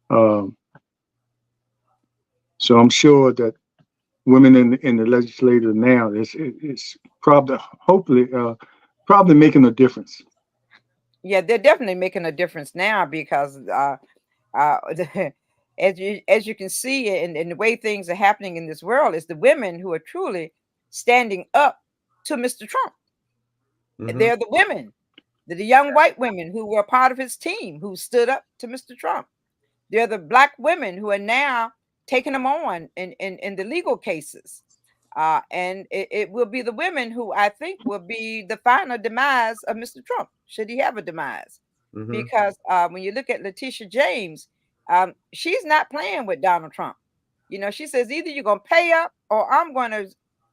um, so I'm sure that women in the legislature now is probably hopefully probably making a difference. Yeah, they're definitely making a difference now because uh, as you can see in the way things are happening in this world, is the women who are truly standing up to Mr. Trump. Hmm. They're the women, the young white women who were part of his team who stood up to Mr. Trump. They're the black women who are now taking them on in the legal cases. And it will be the women who I think will be the final demise of Mr. Trump, should he have a demise. Hmm. Because when you look at Letitia James, she's not playing with Donald Trump. She says either you're going to pay up or I'm going to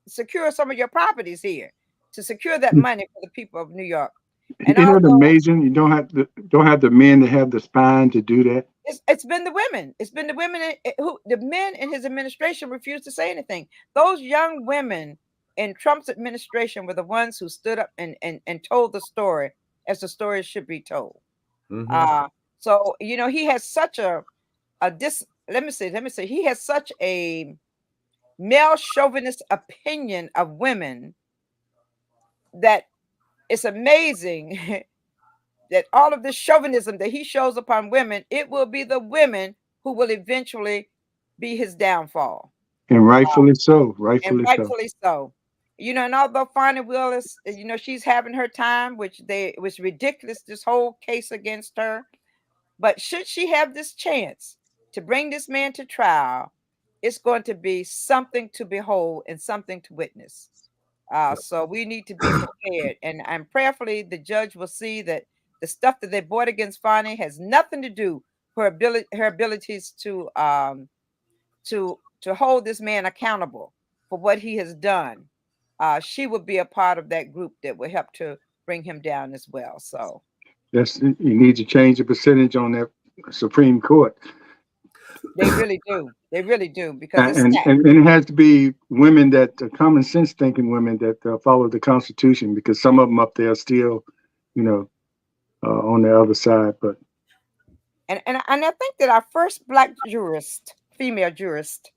secure some of your properties here to secure that money for the people of New York. And Isn't it although amazing? You don't have the men to have the spine to do that. it's been the women, who the men in his administration refused to say anything. Those young women in Trump's administration were the ones who stood up and told the story as the story should be told. Mm-hmm. So he has such a dis. Let me say, he has such a male chauvinist opinion of women that it's amazing that all of this chauvinism that he shows upon women, it will be the women who will eventually be his downfall. And rightfully so. And Rightfully so. rightfully so. And although Fani Willis, she's having her time, it was ridiculous, this whole case against her. But should she have this chance to bring this man to trial, it's going to be something to behold and something to witness. So we need to be prepared. And prayerfully, the judge will see that the stuff that they brought against Fani has nothing to do with her abilities to hold this man accountable for what he has done. She would be a part of that group that will help to bring him down as well. So You need to change the percentage on that Supreme Court. they really do. They really do, because it's And, stacked. and it has to be women that common sense thinking women that follow the Constitution, because some of them up there are still, on the other side. But And I think that our first black jurist, female jurist,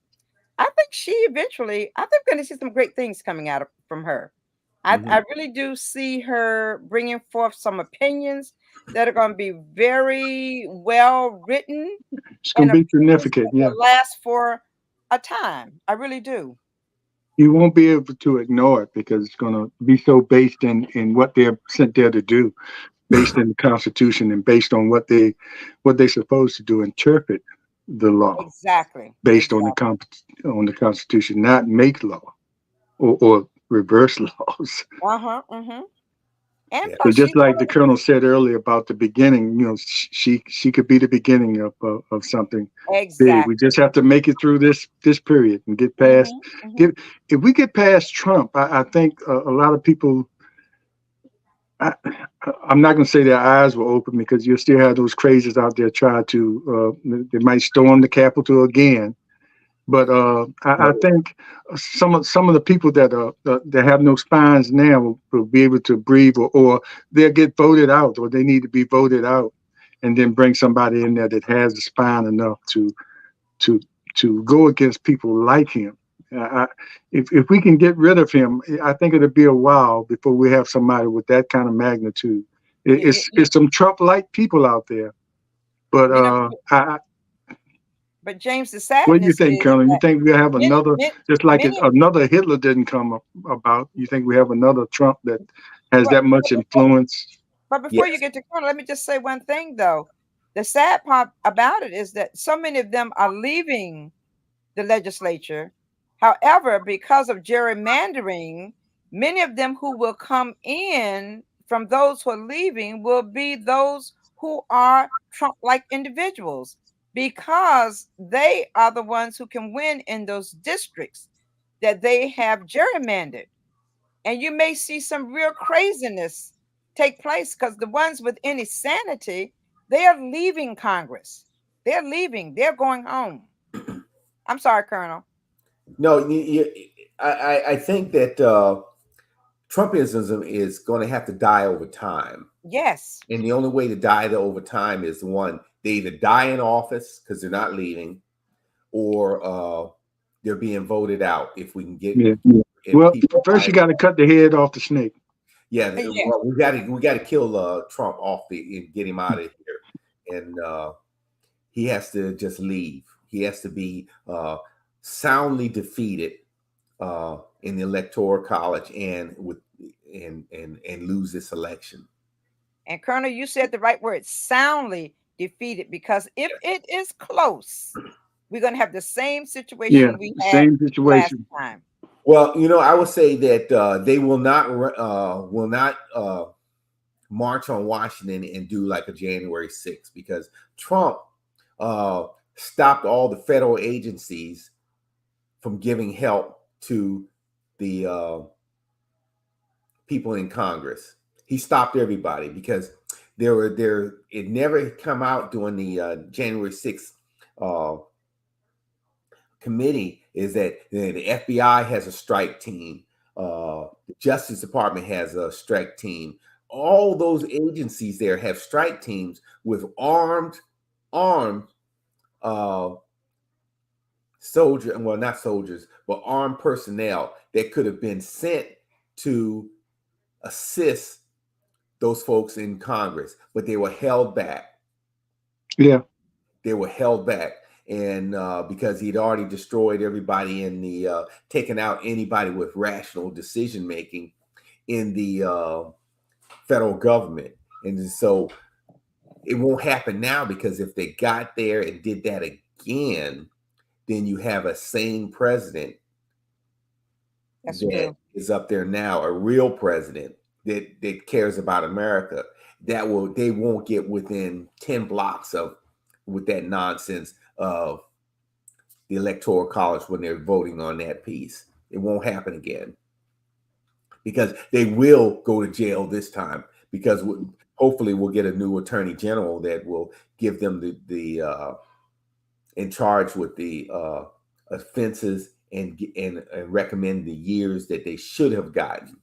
I think I think we're going to see some great things coming out from her. Mm-hmm. I really do see her bringing forth some opinions that are going to be very well written, it's going and to be opinions significant. that Yeah. will last for a time. I really do. You won't be able to ignore it because it's going to be so based in what they're sent there to do, based in the Constitution and based on what they're supposed to do, interpret the law Exactly. based on Exactly. on the Constitution, not make law or reverse laws. Mm-hmm. And Yeah. So plus, just like the colonel said earlier about the beginning, she could be the beginning of something big. We exactly. just have to make it through this period and get past. Mm-hmm, mm-hmm. If we get past Trump, I think a lot of people. I, I'm not going to say their eyes will open, because you still have those crazies out there try to. They might storm the Capitol again. But I think some of the people that have no spines now will be able to breathe, or they'll get voted out, or they need to be voted out, and then bring somebody in there that has the spine enough to to go against people like him. If we can get rid of him, I think it'll be a while before we have somebody with that kind of magnitude. It's some Trump-like people out there, but You know, But James, the what do you sadness think, is Colonel? You that think we'll have many, another, many, just like many another Hitler didn't come about? You think we have another Trump that has but, that much influence? but before you Yes. get to Colonel, let me just say one thing though. The sad part about it is that so many of them are leaving the legislature. However, because of gerrymandering, many of them who will come in from those who are leaving will be those who are Trump-like individuals, because they are the ones who can win in those districts that they have gerrymandered. And you may see some real craziness take place, because the ones with any sanity, they are leaving Congress. They're leaving. They're going home. I'm sorry, Colonel. No, I think that Trumpism is going to have to die over time. Yes. And the only way to die over time is, one, they either die in office because they're not leaving, or they're being voted out. If we can get, Yeah. if Well, people first die, you got to cut the head off the snake. yeah, Yeah. well, we got to kill Trump off and get him out of here, and he has to just leave. He has to be soundly defeated in the electoral college and lose this election. And Colonel, you said the right word, soundly defeated, because if it is close, we're going to have the same situation Yeah, we had same last situation. time. Well, I would say that they will not march on Washington and do like a January 6th, because Trump stopped all the federal agencies from giving help to the people in Congress. He stopped everybody because it never come out during the January 6th committee is that the FBI has a strike team, the Justice Department has a strike team. All those agencies there have strike teams with armed soldiers, well, not soldiers, but armed personnel that could have been sent to assist those folks in Congress, but they were held back. Yeah. They were held back. And because he'd already destroyed everybody in the, taken out anybody with rational decision making in the federal government. And so it won't happen now, because if they got there and did that again, then you have a sane president that is up there now, a real president that cares about America. They won't get within 10 blocks of with that nonsense of the Electoral College when they're voting on that piece. It won't happen again, because they will go to jail this time, because hopefully we'll get a new attorney general that will give them the in charge with the offenses and recommend the years that they should have gotten.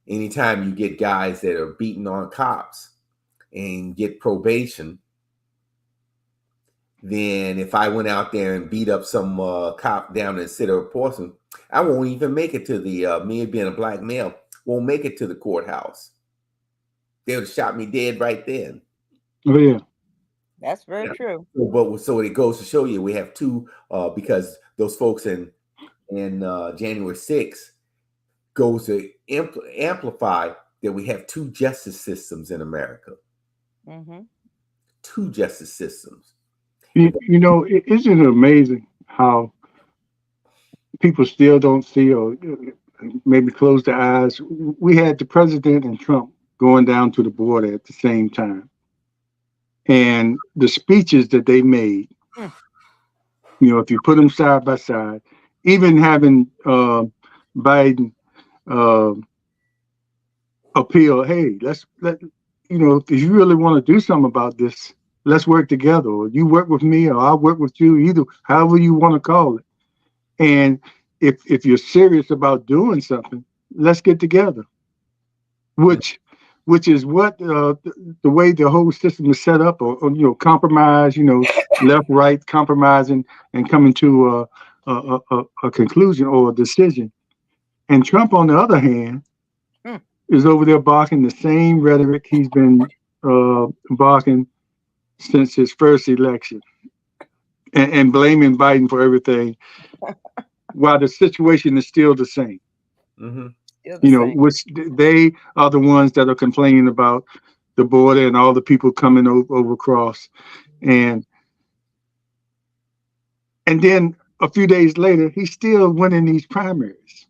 Anytime you get guys that are beating on cops and get probation, then if I went out there and beat up some cop down in the city of Portsmouth, I won't even make it to the, me being a black male, won't make it to the courthouse. They would have shot me dead right then. Oh, yeah. That's very true. So it goes to show you we have two, because those folks in January 6th goes to amplify that we have two justice systems in America. Mm-hmm. Two justice systems. You know, isn't it amazing how people still don't see, or maybe close their eyes? We had the president and Trump going down to the border at the same time. And the speeches that they made, you know, if you put them side by side, even having Biden appeal, hey, you know, if you really want to do something about this, let's work together. Or you work with me, or I'll work with you, either however you want to call it. And if you're serious about doing something, let's get together. Which is what the way the whole system is set up, or you know, compromise, you know, left, right, compromising and coming to a conclusion or a decision. And Trump, on the other hand, is over there barking the same rhetoric he's been barking since his first election, and blaming Biden for everything, while the situation is still the same. Mm-hmm. You know, which they are the ones that are complaining about the border and all the people coming over across, and then a few days later, he's still winning these primaries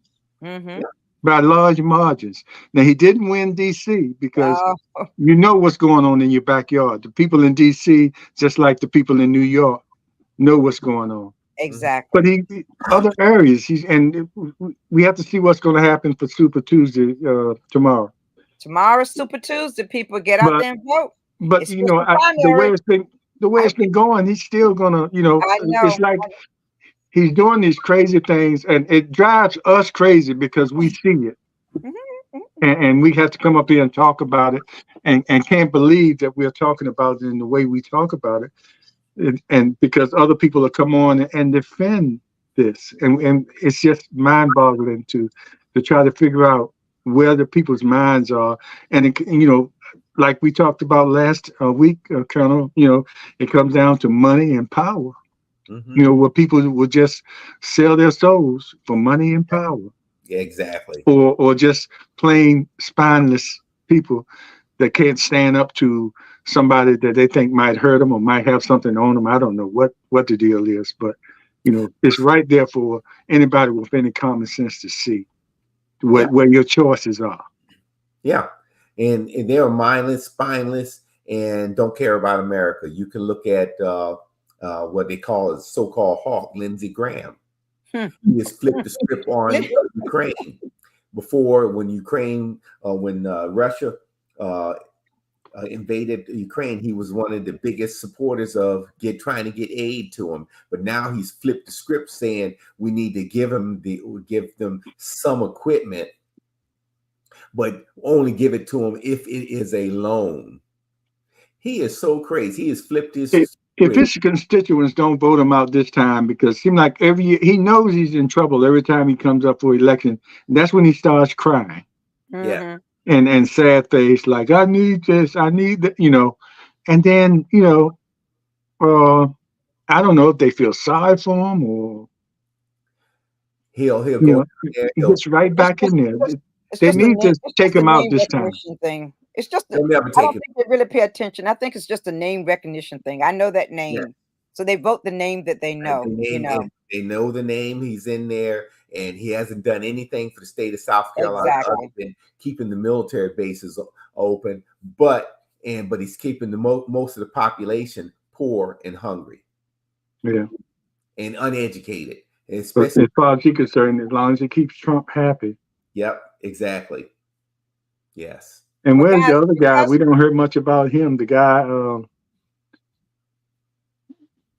by large margins. Now, he didn't win D.C. because you know what's going on in your backyard. The people in D.C., just like the people in New York, know what's going on. Exactly. But other areas, we have to see what's going to happen for Super Tuesday tomorrow. Tomorrow's Super Tuesday. People get out there and vote. But you know, the way it's been going, he's still gonna, you know, it's like he's doing these crazy things, and it drives us crazy because we see it, and we have to come up here and talk about it, and can't believe that we're talking about it in the way we talk about it. And because other people will come on and defend this, and it's just mind-boggling to try to figure out where the people's minds are, and you know, like we talked about last week, Colonel. You know, it comes down to money and power. You know, where people will just sell their souls for money and power. Yeah, exactly. Or just plain spineless people that can't stand up to somebody that they think might hurt them or might have something on them. I don't know what the deal is, but you know, it's right there for anybody with any common sense to see where your choices are. Yeah, and they are mindless, spineless, and don't care about America. You can look at what they call a so-called hawk, Lindsey Graham. Hmm. He has flipped the script on Ukraine. Before, when Russia uh, invaded Ukraine, he was one of the biggest supporters of trying to get aid to him. But now he's flipped the script, saying we need to give them some equipment, but only give it to them if it is a loan. He is so crazy. He has flipped his If script. his constituents don't vote him out this time, because it seems like every year he knows he's in trouble every time he comes up for election, that's when he starts crying Yeah. Mm-hmm. and sad face, like I need this, I need that, and then I don't know if they feel sorry for him or He'll you go know down there. he gets right It's back just, in there. it's They just a need name. to It's take just a him out name this time. recognition thing. It's just. He'll never I take don't it. think they really pay attention. I think it's just a name recognition thing. I know that Yeah. name, so they vote the name that they Right, the know. name, and they know the name. He's in there, and he hasn't done anything for the state of South Carolina other Exactly. than keeping the military bases open. But he's keeping the most of the population poor and hungry Yeah. and uneducated, and But especially. as far as he's concerned, as long as he keeps Trump happy. Yep, exactly. Yes. And Well, where's guys, the other you guy? guys, We don't hear much about him. The guy,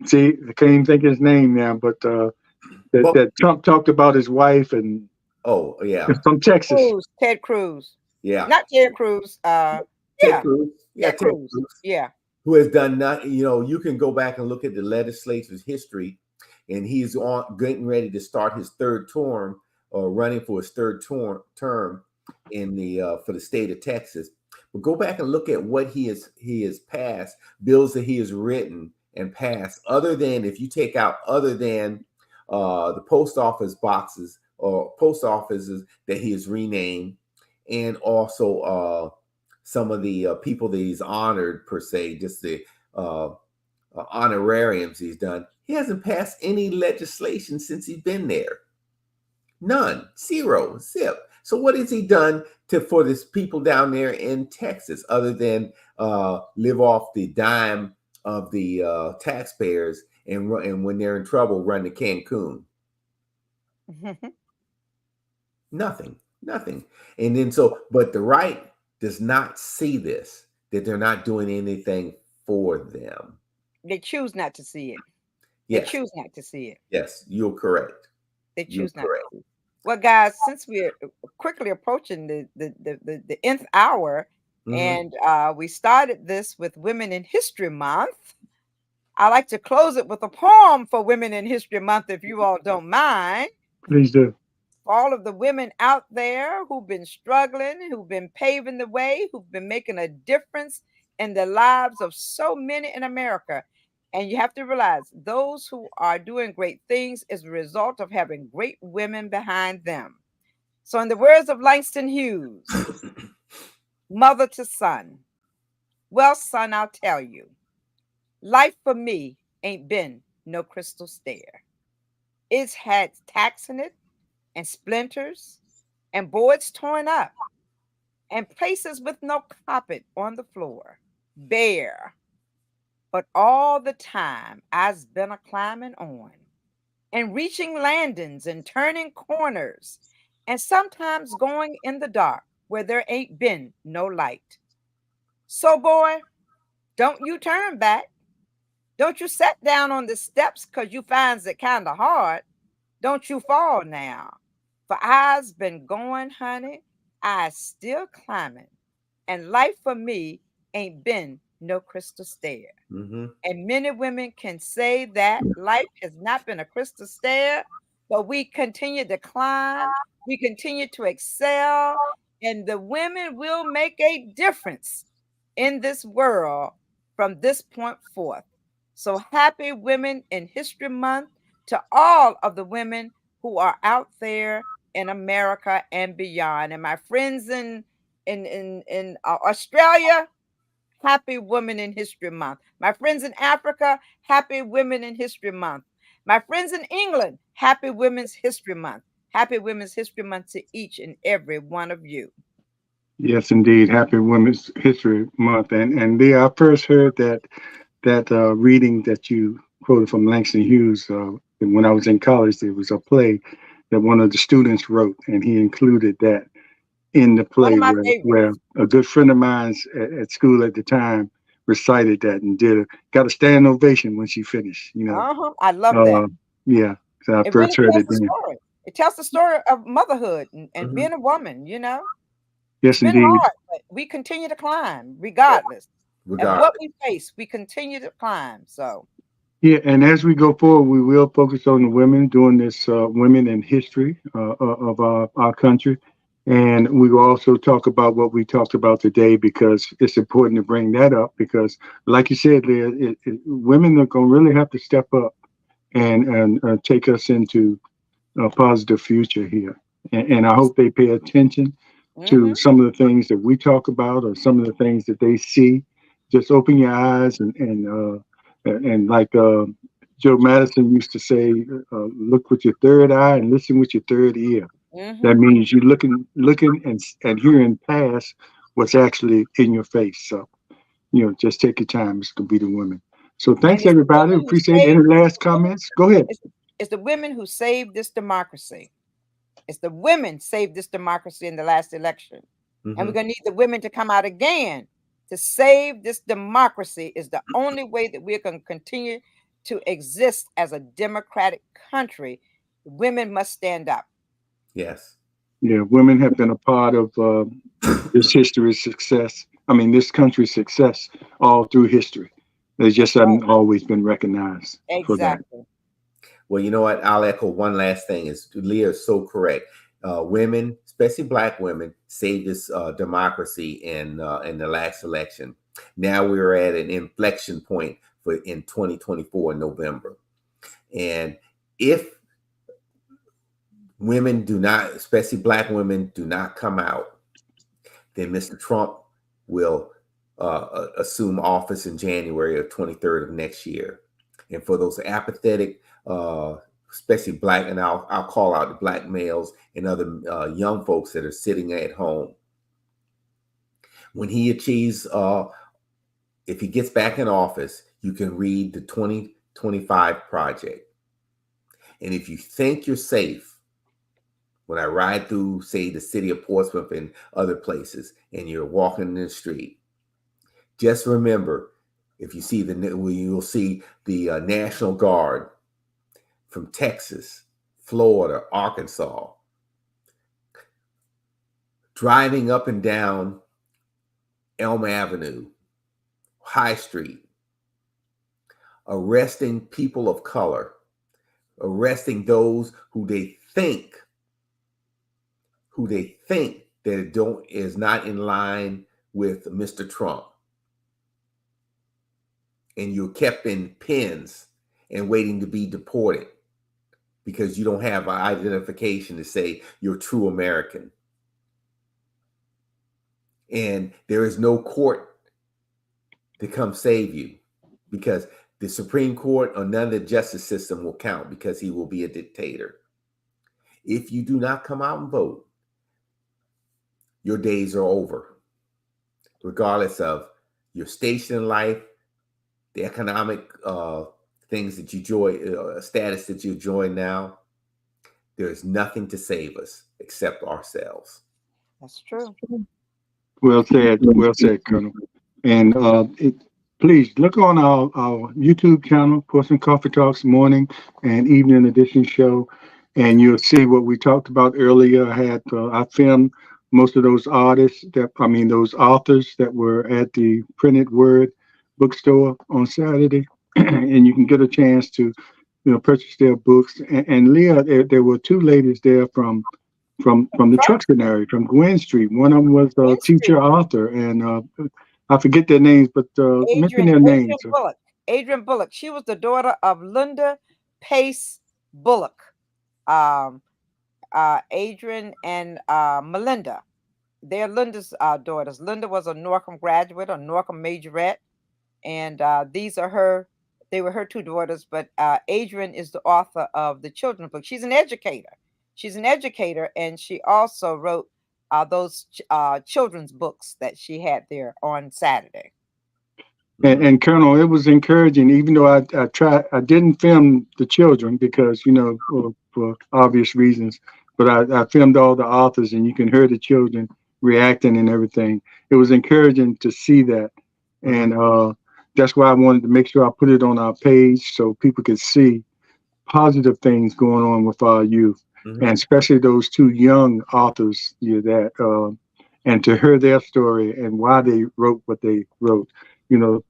see, I can't even think of his name now, but But that Trump talked about his wife and oh yeah, from Texas. Ted Cruz, yeah. not Ted Cruz. Ted Yeah, Cruz. Yeah, Ted Ted Cruz. Cruz. Yeah. Who has done nothing. You can go back and look at the legislature's history, and he's getting ready to start his third term or running for his third term in the for the state of Texas. But go back and look at what he has passed, bills that he has written and passed. Other than, if you take out other than the post office boxes or post offices that he has renamed, and also some of the people that he's honored, per se, just the honorariums he's done. He hasn't passed any legislation since he's been there. None, zero, zip. So what has he done for this people down there in Texas, other than live off the dime of the taxpayers, and when they're in trouble, run to Cancun? Nothing, nothing. And then but the right does not see this, that they're not doing anything for them. They choose not to see it. They Yes, choose not to see it. yes, you're correct. They You're choose not correct. to. Well, guys, since we're quickly approaching the nth hour, and we started this with Women in History Month, I like to close it with a poem for Women in History Month, if you all don't mind. Please do. For all of the women out there who've been struggling, who've been paving the way, who've been making a difference in the lives of so many in America. And you have to realize those who are doing great things is a result of having great women behind them. So, in the words of Langston Hughes, mother to son, well, son, I'll tell you, life for me ain't been no crystal stair. It's had tacks in it and splinters and boards torn up and places with no carpet on the floor, bare. But all the time I've been a climbing on and reaching landings and turning corners and sometimes going in the dark where there ain't been no light. So, boy, don't you turn back. Don't you set down on the steps because you finds it kind of hard. Don't you fall now. For I's been going, honey. I's still climbing. And life for me ain't been no crystal stair. And many women can say that life has not been a crystal stair, but we continue to climb, we continue to excel, and the women will make a difference in this world from this point forth. So happy Women in History Month to all of the women who are out there in America and beyond. And my friends in Australia, happy Women in History Month. My friends in Africa, happy Women in History Month. My friends in England, happy Women's History Month. Happy Women's History Month to each and every one of you. Yes, indeed. Happy Women's History Month. And Leah, I first heard that reading that you quoted from Langston Hughes And when I was in college, there was a play that one of the students wrote, and he included that in the One of play my where favorites. a good friend of mine's at school at the time recited that and got a standing ovation when she finished. I love that. Uh, yeah, so I It first really heard tells it the then. story. It tells the story of motherhood and Mhm. being a woman, you know. It's Yes, been indeed. hard, but we continue to climb regardless of what Regardless. we face. We continue to climb. So, Yeah, and as we go forward, we will focus on the women doing this women in history of our country. And we will also talk about what we talked about today because it's important to bring that up because, like you said, Leah, women are going to really have to step up and take us into a positive future here. And I hope they pay attention to hmm some of the things that we talk about or some of the things that they see. Just open your eyes and like Joe Madison used to say, look with your third eye and listen with your third ear. That hmm means you're looking and hearing past what's actually in your face. So, just take your time. It's going to be the women. So and thanks, it's the everybody. women who Appreciate it. Any saved. last The women, comments? Go ahead. it's the women who saved this democracy. It's the women saved this democracy in the last election, and we're Hmm. gonna need the women to come out again to save this democracy. Is the only way that we're gonna continue to exist as a democratic country. Women must stand up. Yes. Yeah, women have been a part of this history's success. I mean, this country's success all through history. They just That's right. haven't always been recognized for that. Exactly. Well, you know what? I'll echo one last thing. Is Leah is so correct. Women, especially Black women, saved this democracy in the last election. Now we're at an inflection point for in 2024 in November, and if women do not, especially Black women, do not come out, then Mr. Trump will assume office in January of 23rd of next year. And for those apathetic, especially Black, and I'll call out the Black males and other young folks that are sitting at home, when he achieves, if he gets back in office, you can read the 2025 project. And if you think you're safe, when I ride through, say, the city of Portsmouth and other places, and you're walking in the street, just remember, if you see you'll see the National Guard from Texas, Florida, Arkansas, driving up and down Elm Avenue, High Street, arresting people of color, arresting those who they think that don't is not in line with Mr. Trump, and you're kept in pens and waiting to be deported because you don't have an identification to say you're true American. And there is no court to come save you because the Supreme Court or none of the justice system will count because he will be a dictator. If you do not come out and vote, your days are over, regardless of your station in life, the economic things that you enjoy, status that you enjoy now. There is nothing to save us except ourselves. That's true. Well said, Colonel. And please look on our YouTube channel, Portsmouth Coffee Talks morning and evening edition show, and you'll see what we talked about earlier. I filmed most of those those authors that were at the Printed Word bookstore on Saturday, and you can get a chance to purchase their books. And Leah, there were two ladies there from That's the right. Truxton area, from Gwen Street. One of them was a Gwen Street. teacher author, and I forget their names, but mention their Adrian names. Bullock. Adrian Bullock. She was the daughter of Linda Pace Bullock. Um, Adrian and Melinda. They're Linda's daughters. Linda was a Norcom graduate, a Norcom majorette, and these are her. They were her two daughters, but Adrian is the author of the children's book. She's an educator. She's an educator, and she also wrote those children's books that she had there on Saturday. And Colonel, it was encouraging, even though I didn't film the children because, for obvious reasons, but I filmed all the authors and you can hear the children reacting and everything. It was encouraging to see that. And that's why I wanted to make sure I put it on our page so people could see positive things going on with our youth, and especially those two young authors, and to hear their story and why they wrote what they wrote, you know.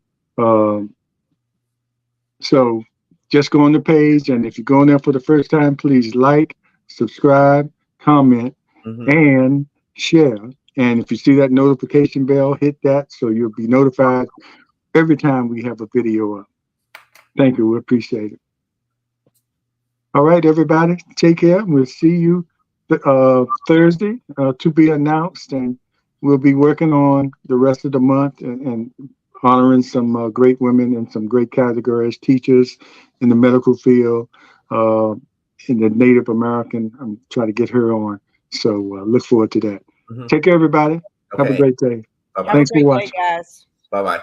So just go on the page, and if you go on there for the first time, please like, subscribe, comment, and share. And if you see that notification bell, hit that so you'll be notified every time we have a video up. Thank you. We appreciate it. All right, everybody, take care. We'll see you Thursday to be announced, and we'll be working on the rest of the month and honoring some great women and some great categories, teachers in the medical field, in the Native American. I'm trying to get her on. So look forward to that. Take care, everybody. Okay. Have a great day. Bye-bye. Have a Thanks for great day, watching. guys. Bye-bye.